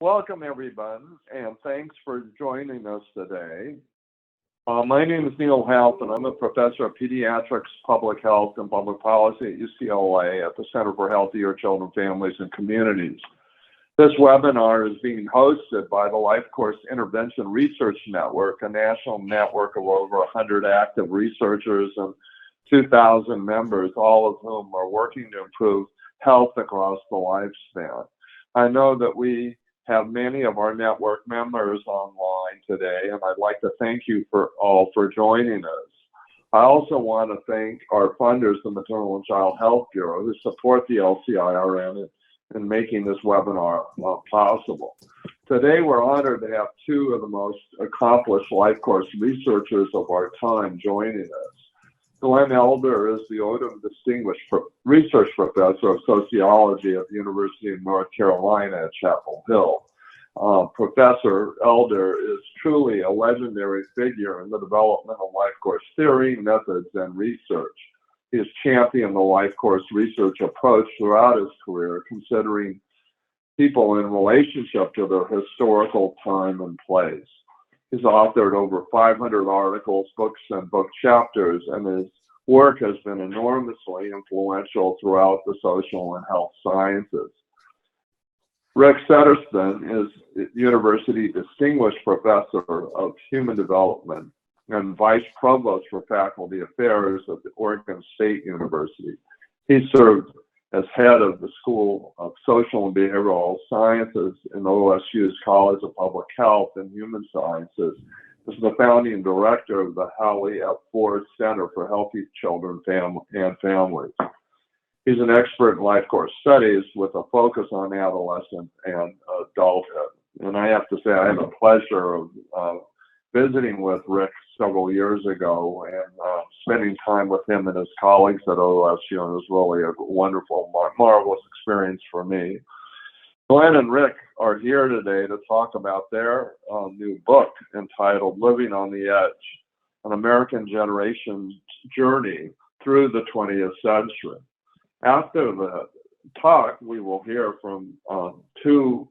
Welcome, everyone, and thanks for joining us today. My name is Neil Halp, and I'm a professor of pediatrics, public health, and public policy at UCLA at the Center for Healthier Children, Families, and Communities. This webinar is being hosted by the Life Course Intervention Research Network, a national network of over 100 active researchers and 2,000 members, all of whom are working to improve health across the lifespan. I know that we have many of our network members online today, and I'd like to thank you all for joining us. I also want to thank our funders, the Maternal and Child Health Bureau, who support the LCIRN in making this webinar possible. Today, we're honored to have two of the most accomplished life course researchers of our time joining us. Glen Elder is the Odom Distinguished Research Professor of Sociology at the University of North Carolina at Chapel Hill. Professor Elder is truly a legendary figure in the development of life course theory, methods, and research. He has championed the life course research approach throughout his career, considering people in relationship to their historical time and place. He's authored over 500 articles, books, and book chapters, and his work has been enormously influential throughout the social and health sciences. Rick Settersten is University Distinguished Professor of Human Development and Vice Provost for Faculty Affairs at the Oregon State University. He served as head of the School of Social and Behavioral Sciences in OSU's College of Public Health and Human Sciences, is the founding director of the Howley F. Ford Center for Healthy Children and Families. He's an expert in life course studies with a focus on adolescent and adulthood. And I have to say, I had the pleasure of visiting with Rick several years ago and spending time with him and his colleagues at OSU, and it was really a wonderful, marvelous experience for me. Glen and Rick are here today to talk about their new book entitled Living on the Edge, an American Generation's Journey Through the 20th Century. After the talk, we will hear from two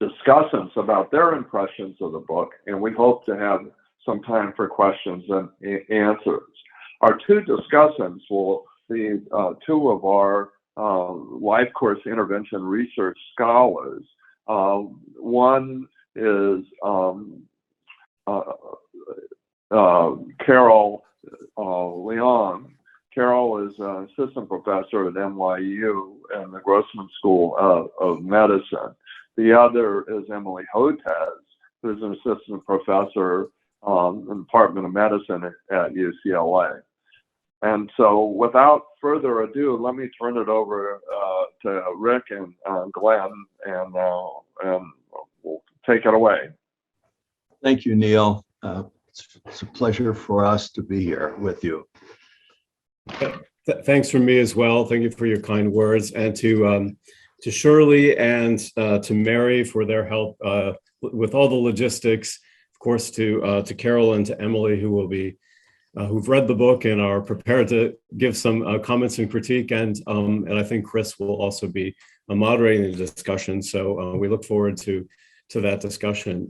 discussants about their impressions of the book, and we hope to have some time for questions and answers. Our two discussants will be two of our life course intervention research scholars. One is Carol Leon. Carol is an assistant professor at NYU and the Grossman School of Medicine. The other is Emily Hotez, who's an assistant professor in the Department of Medicine at UCLA. And so without further ado, let me turn it over to Rick and Glen, and we'll take it away. Thank you, Neil. It's a pleasure for us to be here with you. Thanks from me as well. Thank you for your kind words, and to Shirley and to Mary for their help with all the logistics. Of course, to Carol and to Emily, who will be who've read the book and are prepared to give some comments and critique, and I think Chris will also be moderating the discussion. So we look forward to that discussion.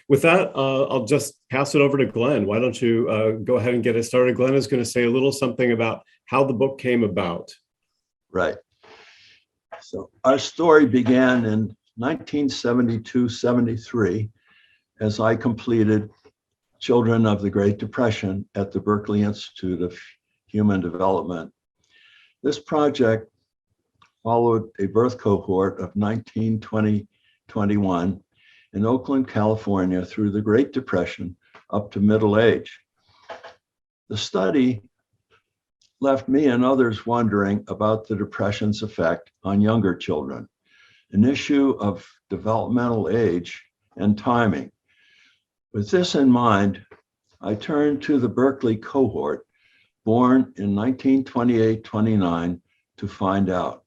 With that, I'll just pass it over to Glen. Why don't you go ahead and get it started? Glen is going to say a little something about how the book came about. Right. So our story began in 1972-73 as I completed Children of the Great Depression at the Berkeley Institute of Human Development. This project followed a birth cohort of 1920-21 in Oakland, California through the Great Depression up to middle age. The study left me and others wondering about the Depression's effect on younger children, an issue of developmental age and timing. With this in mind, I turned to the Berkeley cohort, born in 1928-29, to find out.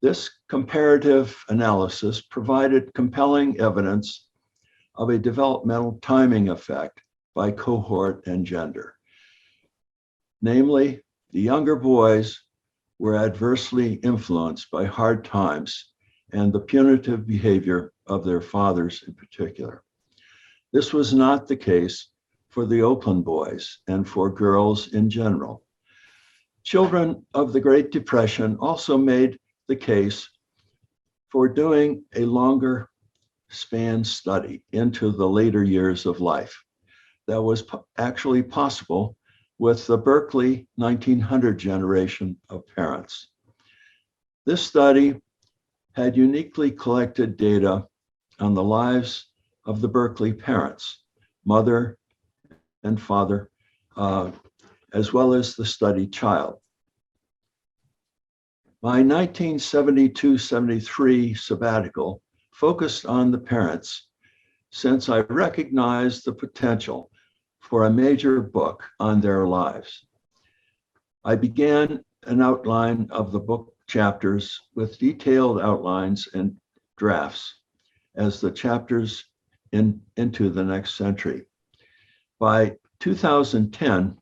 This comparative analysis provided compelling evidence of a developmental timing effect by cohort and gender. Namely, the younger boys were adversely influenced by hard times and the punitive behavior of their fathers in particular. This was not the case for the Oakland boys and for girls in general. Children of the Great Depression also made the case for doing a longer span study into the later years of life. That was actually possible with the Berkeley 1900 generation of parents. This study had uniquely collected data on the lives of the Berkeley parents, mother and father, as well as the studied child. My 1972-73 sabbatical focused on the parents since I recognized the potential for a major book on their lives. I began an outline of the book chapters with detailed outlines and drafts as the chapters into the next century. By 2010,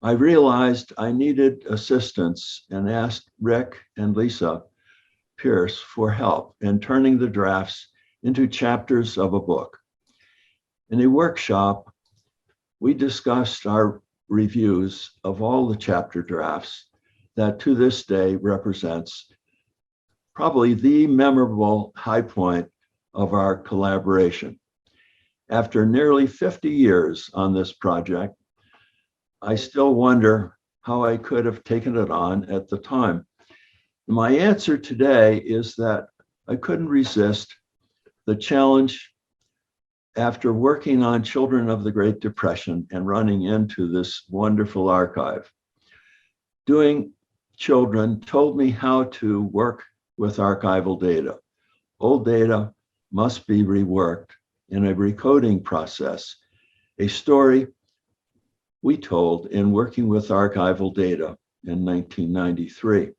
I realized I needed assistance and asked Rick and Lisa Pearce for help in turning the drafts into chapters of a book. In a workshop, we discussed our reviews of all the chapter drafts that to this day represents probably the memorable high point of our collaboration. After nearly 50 years on this project, I still wonder how I could have taken it on at the time. My answer today is that I couldn't resist the challenge after working on Children of the Great Depression and running into this wonderful archive. Doing Children told me how to work with archival data. Old data must be reworked in a recoding process, a story we told in working with archival data in 1993.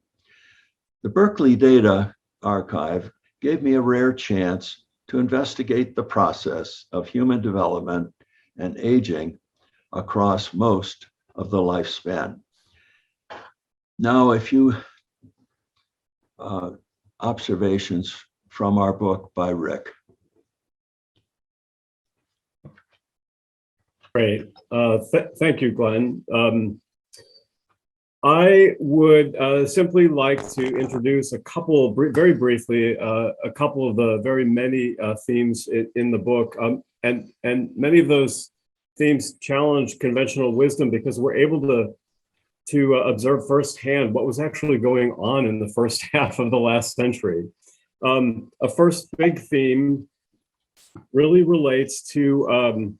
The Berkeley Data Archive gave me a rare chance to investigate the process of human development and aging across most of the lifespan. Now, a few observations from our book by Rick. Great. Thank you, Glenn. I would simply like to introduce very briefly, a couple of the very many themes in the book. And many of those themes challenge conventional wisdom because we're able to observe firsthand what was actually going on in the first half of the last century. A first big theme really relates to,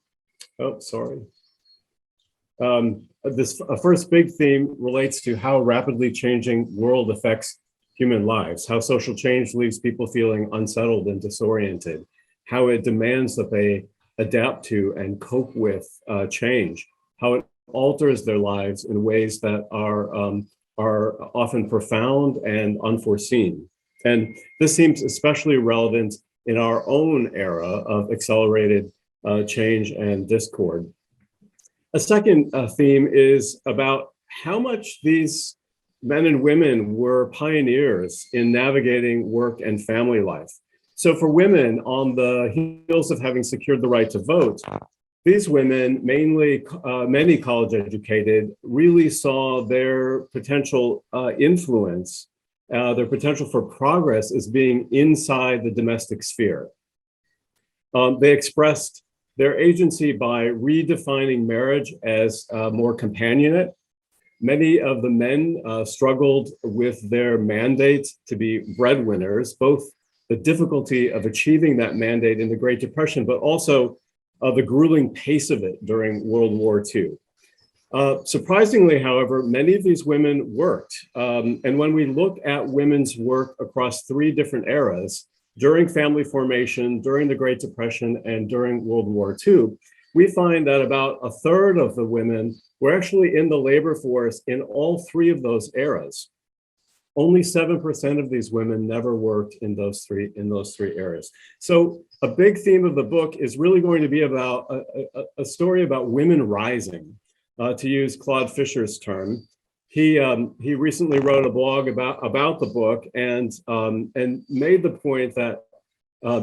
this first big theme relates to how rapidly changing world affects human lives, how social change leaves people feeling unsettled and disoriented, how it demands that they adapt to and cope with change, how it alters their lives in ways that are often profound and unforeseen. And this seems especially relevant in our own era of accelerated change and discord. A second theme is about how much these men and women were pioneers in navigating work and family life. So for women, on the heels of having secured the right to vote, these women, mainly many college educated, really saw their potential influence, their potential for progress as being inside the domestic sphere. They expressed their agency by redefining marriage as more companionate. Many of the men struggled with their mandate to be breadwinners, both the difficulty of achieving that mandate in the Great Depression, but also the grueling pace of it during World War II. Surprisingly, however, many of these women worked. And when we look at women's work across three different eras, during family formation, during the Great Depression, and during World War II, we find that about a third of the women were actually in the labor force in all three of those eras. Only 7% of these women never worked in those three areas. So a big theme of the book is really going to be about a story about women rising, to use Claude Fisher's term, he recently wrote a blog about the book and made the point that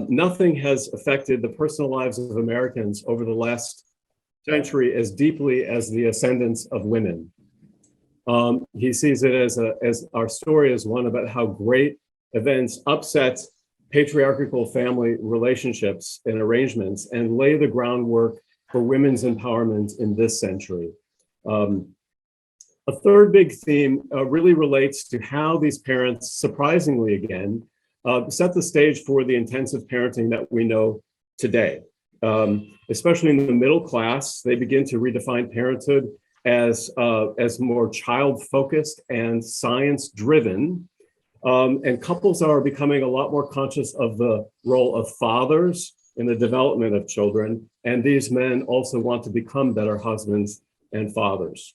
nothing has affected the personal lives of Americans over the last century as deeply as the ascendance of women. He sees it as our story as one about how great events upset patriarchal family relationships and arrangements and lay the groundwork for women's empowerment in this century. A third big theme really relates to how these parents, surprisingly again, set the stage for the intensive parenting that we know today. Especially in the middle class, they begin to redefine parenthood as more child-focused and science-driven. And couples are becoming a lot more conscious of the role of fathers in the development of children. And these men also want to become better husbands and fathers.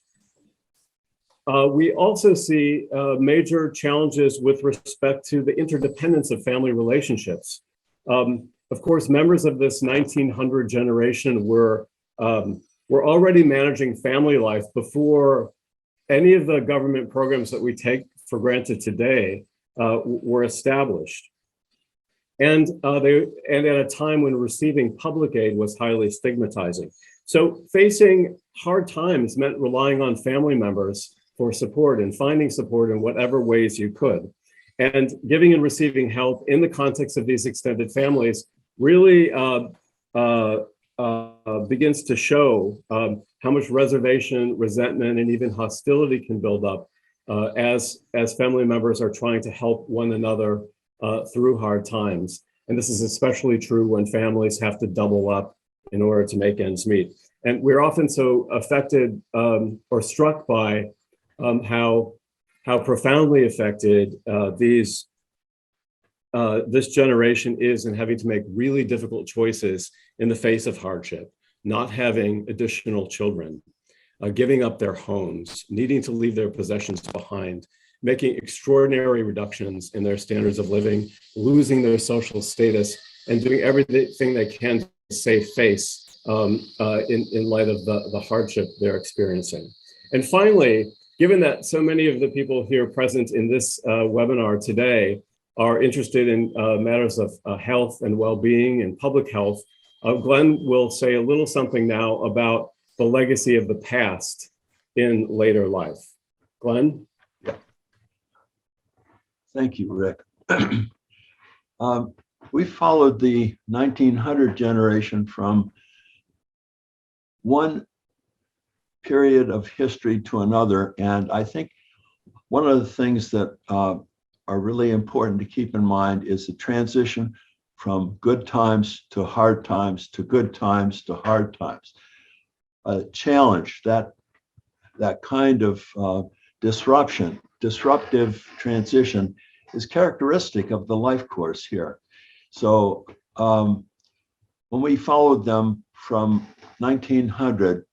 We also see major challenges with respect to the interdependence of family relationships. Of course, members of this 1900 generation were already managing family life before any of the government programs that we take for granted today were established. And at a time when receiving public aid was highly stigmatizing. So facing hard times meant relying on family members for support and finding support in whatever ways you could. And giving and receiving help in the context of these extended families really begins to show how much reservation, resentment, and even hostility can build up as family members are trying to help one another through hard times. And this is especially true when families have to double up in order to make ends meet. And we're often so affected or struck by how profoundly affected this generation is in having to make really difficult choices in the face of hardship, not having additional children, giving up their homes, needing to leave their possessions behind, making extraordinary reductions in their standards of living, losing their social status, and doing everything they can to save face in light of the hardship they're experiencing. And finally, given that so many of the people here present in this webinar today are interested in matters of health and well-being and public health, Glen will say a little something now about the legacy of the past in later life. Glen? Thank you, Rick. We followed the 1900 generation from one period of history to another. And I think one of the things that are really important to keep in mind is the transition from good times to hard times to good times to hard times. A challenge, that kind of disruptive transition is characteristic of the life course here. So when we followed them from 1900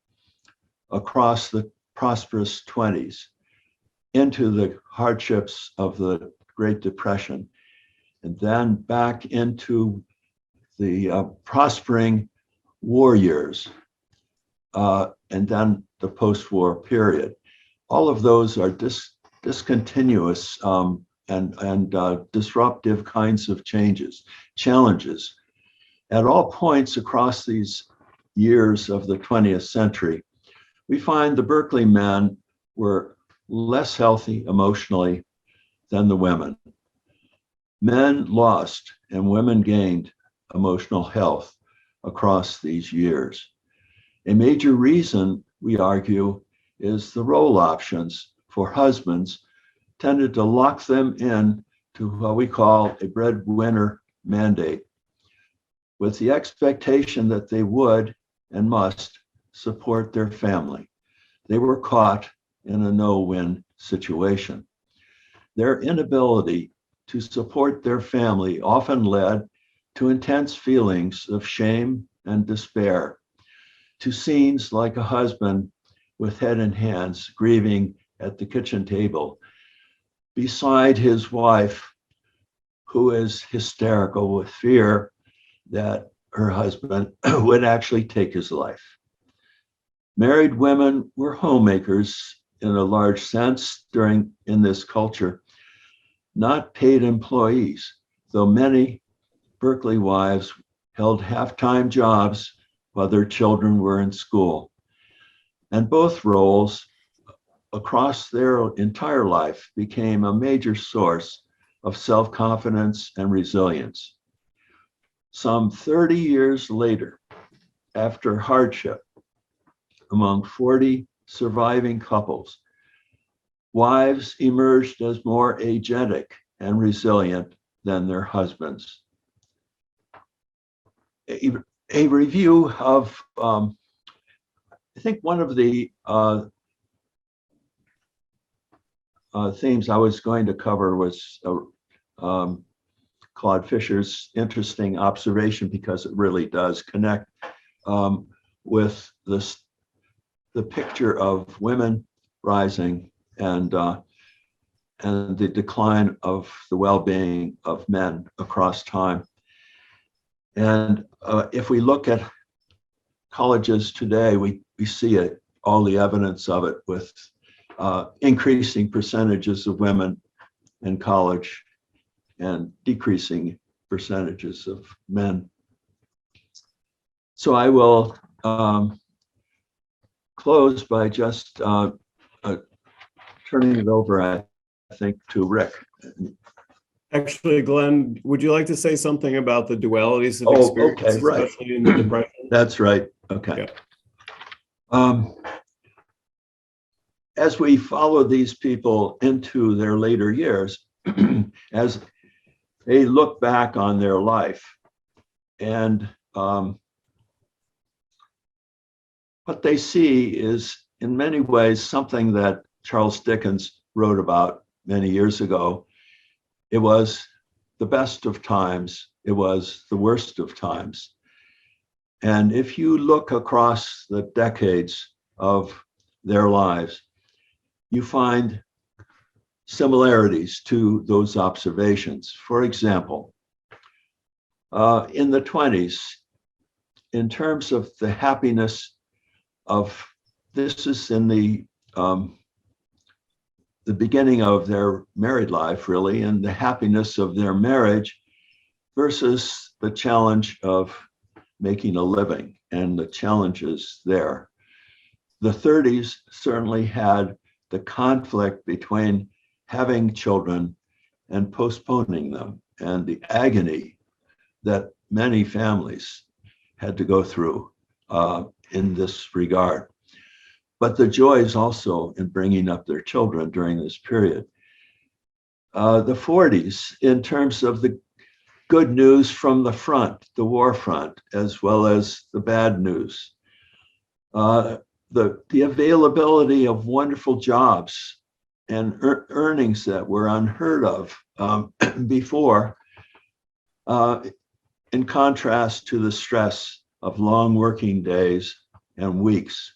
across the prosperous 20s into the hardships of the Great Depression, and then back into the prospering war years, and then the post-war period. All of those are discontinuous and disruptive kinds of challenges. At all points across these years of the 20th century, we find the Berkeley men were less healthy emotionally than the women. Men lost and women gained emotional health across these years. A major reason, we argue, is the role options for husbands tended to lock them in to what we call a breadwinner mandate, with the expectation that they would and must support their family. They were caught in a no-win situation. Their inability to support their family often led to intense feelings of shame and despair, to scenes like a husband with head in hands grieving at the kitchen table beside his wife, who is hysterical with fear that her husband would actually take his life. Married women were homemakers in a large sense in this culture, not paid employees, though many Berkeley wives held half-time jobs while their children were in school. And both roles across their entire life became a major source of self-confidence and resilience. Some 30 years later, after hardship, among 40 surviving couples, wives emerged as more agentic and resilient than their husbands. A review of, I think one of the themes I was going to cover was Claude Fisher's interesting observation, because it really does connect with the picture of women rising and the decline of the well-being of men across time. And if we look at colleges today, we see it, all the evidence of it, with increasing percentages of women in college and decreasing percentages of men. So I will close by just turning it over, I think, to Rick. Actually, Glenn, would you like to say something about the dualities of Oh, experience, okay, right. especially in the depression? That's right. Okay. Yeah. As we follow these people into their later years, as they look back on their life, and what they see is, in many ways, something that Charles Dickens wrote about many years ago. It was the best of times. It was the worst of times. And if you look across the decades of their lives, you find similarities to those observations. For example, in the 20s, in terms of the happiness of, this is in the beginning of their married life, really, and the happiness of their marriage versus the challenge of making a living and the challenges there. The 30s certainly had the conflict between having children and postponing them, and the agony that many families had to go through in this regard. But the joys also in bringing up their children during this period. The 40s, in terms of the good news from the front, the war front, as well as the bad news. The availability of wonderful jobs and earnings that were unheard of before, in contrast to the stress of long working days and weeks.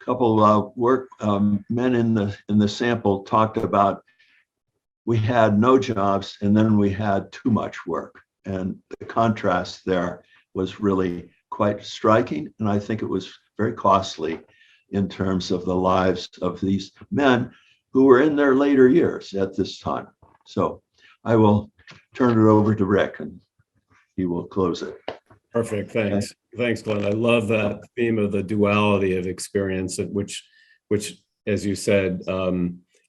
Couple of men in the sample talked about, we had no jobs and then we had too much work, and the contrast there was really quite striking, and I think it was very costly in terms of the lives of these men who were in their later years at this time. So I will turn it over to Rick and he will close it. Perfect. Thanks. Thanks, Glenn. I love that theme of the duality of experience, which, as you said,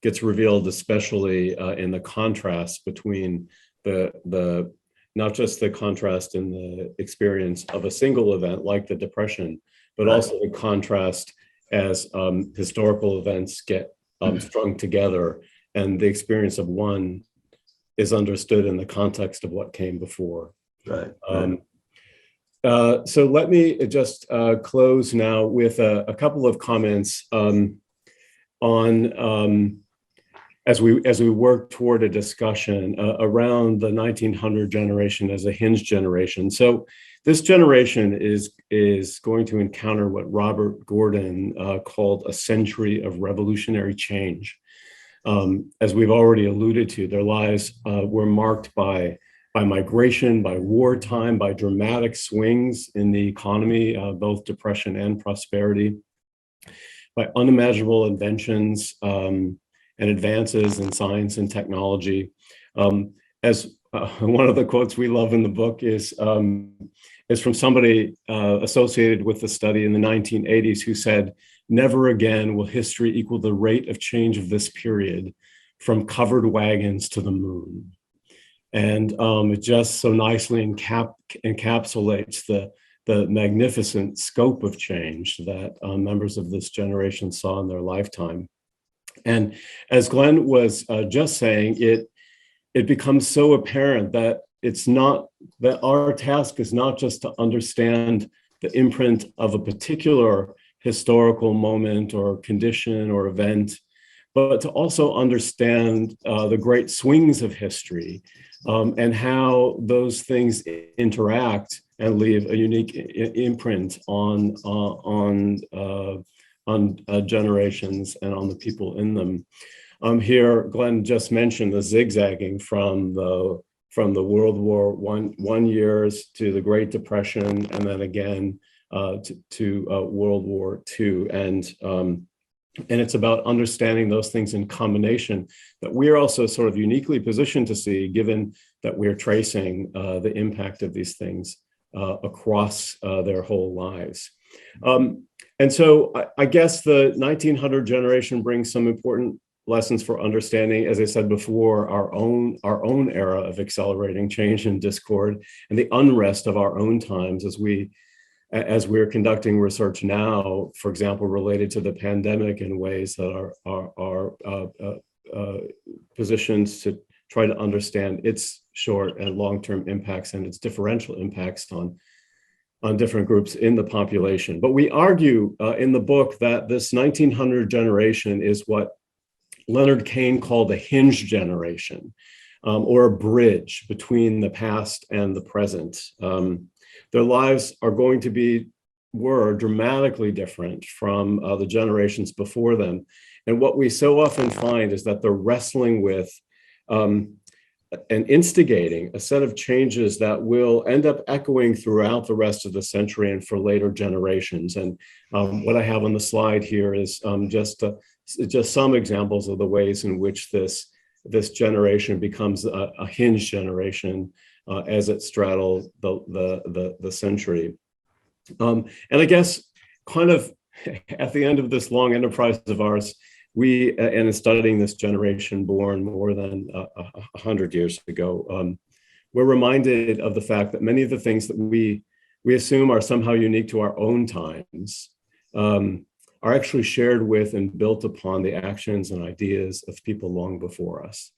gets revealed especially in the contrast between the not just the contrast in the experience of a single event like the Depression, but also the contrast as historical events get strung together, and the experience of one is understood in the context of what came before. Right. So let me just close now with a couple of comments on as we work toward a discussion around the 1900 generation as a hinge generation. So this generation is going to encounter what Robert Gordon called a century of revolutionary change. As we've already alluded to, their lives were marked by migration, by wartime, by dramatic swings in the economy, both depression and prosperity. by unimaginable inventions and advances in science and technology. As one of the quotes we love in the book is from somebody associated with the study in the 1980s who said, "Never again will history equal the rate of change of this period, from covered wagons to the moon." And it just so nicely encapsulates the magnificent scope of change that members of this generation saw in their lifetime. And as Glenn was just saying, it becomes so apparent that it's not that our task is not just to understand the imprint of a particular historical moment or condition or event, but to also understand the great swings of history and how those things interact and leave a unique imprint on generations and on the people in them. Here, Glenn just mentioned the zigzagging from the World War One years to the Great Depression, and then again to World War II. And it's about understanding those things in combination that we're also sort of uniquely positioned to see, given that we're tracing the impact of these things across their whole lives. And so I guess the 1900 generation brings some important lessons for understanding, as I said before, our own era of accelerating change and discord and the unrest of our own times as we're conducting research now, for example, related to the pandemic in ways that are positioned to try to understand its short and long-term impacts and its differential impacts on different groups in the population. But we argue in the book that this 1900 generation is what Leonard Kane called a hinge generation, or a bridge between the past and the present. Their lives are going to were dramatically different from the generations before them. And what we so often find is that they're wrestling with and instigating a set of changes that will end up echoing throughout the rest of the century and for later generations. And what I have on the slide here is just some examples of the ways in which this generation becomes a hinge generation as it straddles the century. And I guess kind of at the end of this long enterprise of ours, we, and in studying this generation born more than 100 years ago, we're reminded of the fact that many of the things that we assume are somehow unique to our own times are actually shared with and built upon the actions and ideas of people long before us.